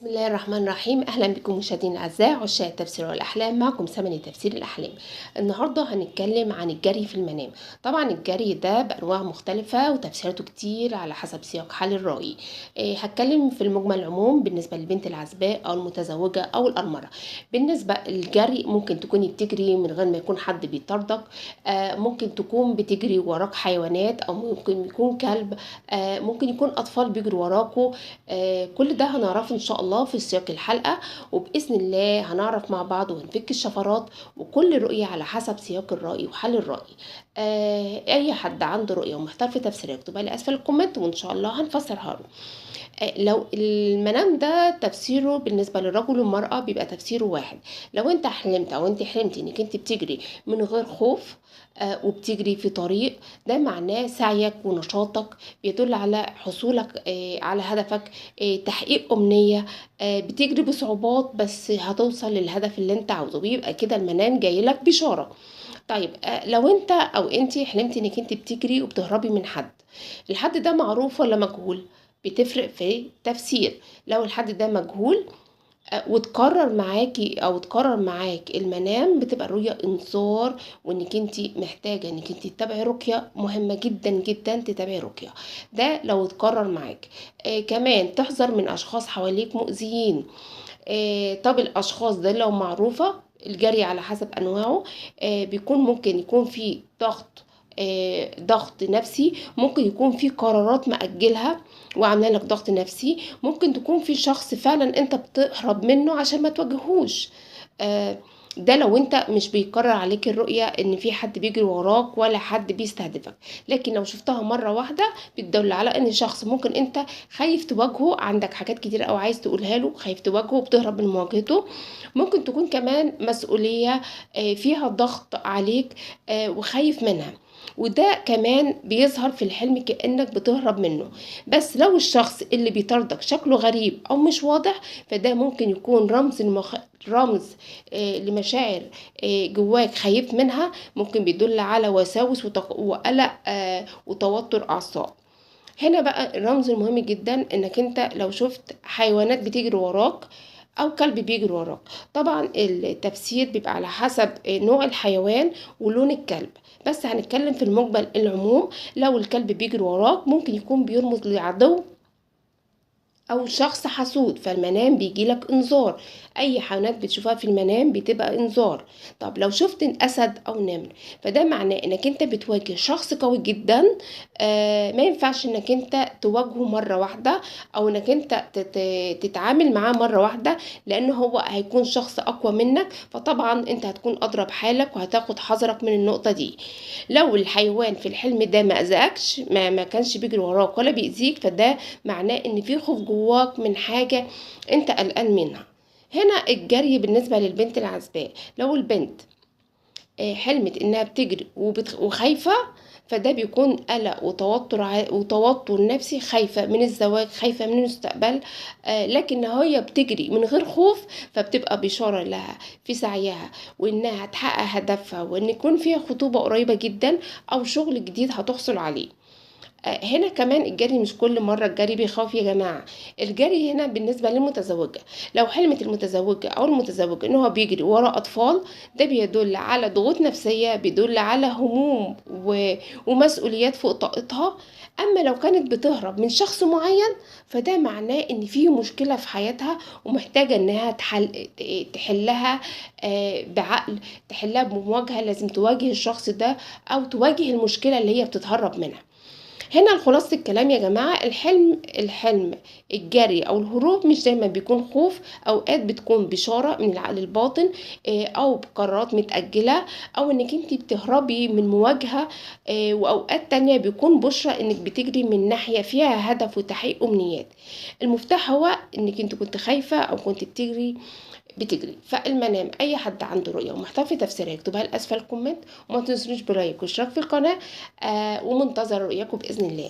بسم الله الرحمن الرحيم. اهلا بكم مشاهدينا الاعزاء عشاق التفسير والاحلام. معكم سمني تفسير الاحلام. النهارده هنتكلم عن الجري في المنام. طبعا الجري ده بانواع مختلفه وتفسيراته كتير على حسب سياق حال الرأي. هتكلم في المجمل العموم بالنسبه للبنت العزباء او المتزوجه او الارمله. بالنسبه للجري ممكن تكوني بتجري من غير ما يكون حد بيطاردك، ممكن تكون بتجري وراك حيوانات، او ممكن يكون كلب، ممكن يكون اطفال بيجروا وراكوا. كل ده هنعرفه ان شاء الله في سياق الحلقة، وبإذن الله هنعرف مع بعض ونفك الشفرات، وكل رؤية على حسب سياق الرأي وحل الرأي. أي حد عنده رؤية ومحتار في تفسيرها يكتبها لي أسفل الكومنت وإن شاء الله هنفسرها له. لو المنام ده تفسيره بالنسبة للرجل والمرأة بيبقى تفسيره واحد. لو انت حلمت او انت حلمتي انك انت بتجري من غير خوف وبتجري في طريق، ده معناه سعيك ونشاطك، بيدل على حصولك على هدفك، تحقيق أمنية، بتجري بصعوبات بس هتوصل للهدف اللي انت عاوزه، بيبقى كده المنام جايلك بشارة. طيب لو انت او انتي حلمتي انك انت بتجري وبتهربي من حد، الحد ده معروف ولا مجهول؟ بتفرق في تفسير. لو الحد ده مجهول وتكرر معاكي او تكرر معاك المنام، بتبقى الرؤية انذار، وانك انت محتاجة انك انت تتابعي رقية. مهمة جدا جدا تتابعي رقية، ده لو اتكرر معاك. كمان تحذر من اشخاص حواليك مؤذيين. طب الاشخاص ده لو معروفة، الجري على حسب انواعه بيكون ممكن يكون فيه ضغط نفسي، ممكن يكون في قرارات مأجلها وعامله لك ضغط نفسي، ممكن تكون في شخص فعلا انت بتهرب منه عشان ما تواجهوش. ده لو انت مش بيكرر عليك الرؤية ان في حد بيجري وراك ولا حد بيستهدفك. لكن لو شفتها مرة واحدة بتدل على ان شخص ممكن انت خايف تواجهه، عندك حاجات كتير او عايز تقولها له، خايف تواجهه وبتهرب من مواجهته. ممكن تكون كمان مسؤولية فيها ضغط عليك وخايف منها، وده كمان بيظهر في الحلم كأنك بتهرب منه. بس لو الشخص اللي بيطاردك شكله غريب او مش واضح، فده ممكن يكون رمز لمشاعر جواك خايف منها، ممكن بيدل على وساوس وقلق وتوتر اعصاب. هنا بقى الرمز المهم جدا انك انت لو شفت حيوانات بتجري وراك او كلب بيجري وراك. طبعا التفسير بيبقى على حسب نوع الحيوان ولون الكلب، بس هنتكلم في المجمل العموم. لو الكلب بيجري وراك ممكن يكون بيرمز لعدو او شخص حسود، فالمنام بيجيلك انذار. اي حيوانات بتشوفها في المنام بتبقى انذار. طب لو شفت اسد او نمر، فده معناه انك انت بتواجه شخص قوي جدا. ما ينفعش انك انت تواجهه مرة واحدة، او انك انت تتعامل معاه مرة واحدة، لان هو هيكون شخص اقوى منك، فطبعا انت هتكون اضرب حالك وهتاخد حذرك من النقطة دي. لو الحيوان في الحلم ده ما اذاكش، ما كانش بيجري وراك ولا بيأذيك، فده معناه ان في خوف جواك من حاجة انت قلقان منها. هنا الجري بالنسبة للبنت العزباء، لو البنت حلمت انها بتجري وخايفة، فده بيكون قلق وتوتر نفسي، خايفة من الزواج، خايفة من المستقبل. لكن هي بتجري من غير خوف، فبتبقى بشارة لها في سعيها، وانها تحقق هدفها، وان يكون فيها خطوبة قريبة جدا او شغل جديد هتحصل عليه. هنا كمان الجري مش كل مرة الجري بيخاف يا جماعة. الجري هنا بالنسبة للمتزوجة، لو حلمت المتزوجة أو المتزوج إن هو بيجري ورا أطفال، ده بيدل على ضغوط نفسية، بيدل على هموم ومسؤوليات فوق طاقتها. أما لو كانت بتهرب من شخص معين، فده معناه إن فيه مشكلة في حياتها ومحتاجة إنها تحلها بعقل، تحلها بمواجهة. لازم تواجه الشخص ده أو تواجه المشكلة اللي هي بتتهرب منها. هنا خلاصة الكلام يا جماعة، الحلم الجري او الهروب مش دايما بيكون خوف، اوقات بتكون بشارة من العقل الباطن، او بقرارات متأجلة، او انك انت بتهربي من مواجهة. واوقات تانية بيكون بشرة انك بتجري من ناحية فيها هدف وتحقيق امنيات. المفتاح هو انك انت كنت خايفة او كنت بتجري. فالمنام اي حد عنده رؤيه ومحتاج في تفسيرها يكتبها لي اسفل الكومنت، وما تنسوش بلايك واشتراك في القناه. ومنتظر رؤياكم باذن الله.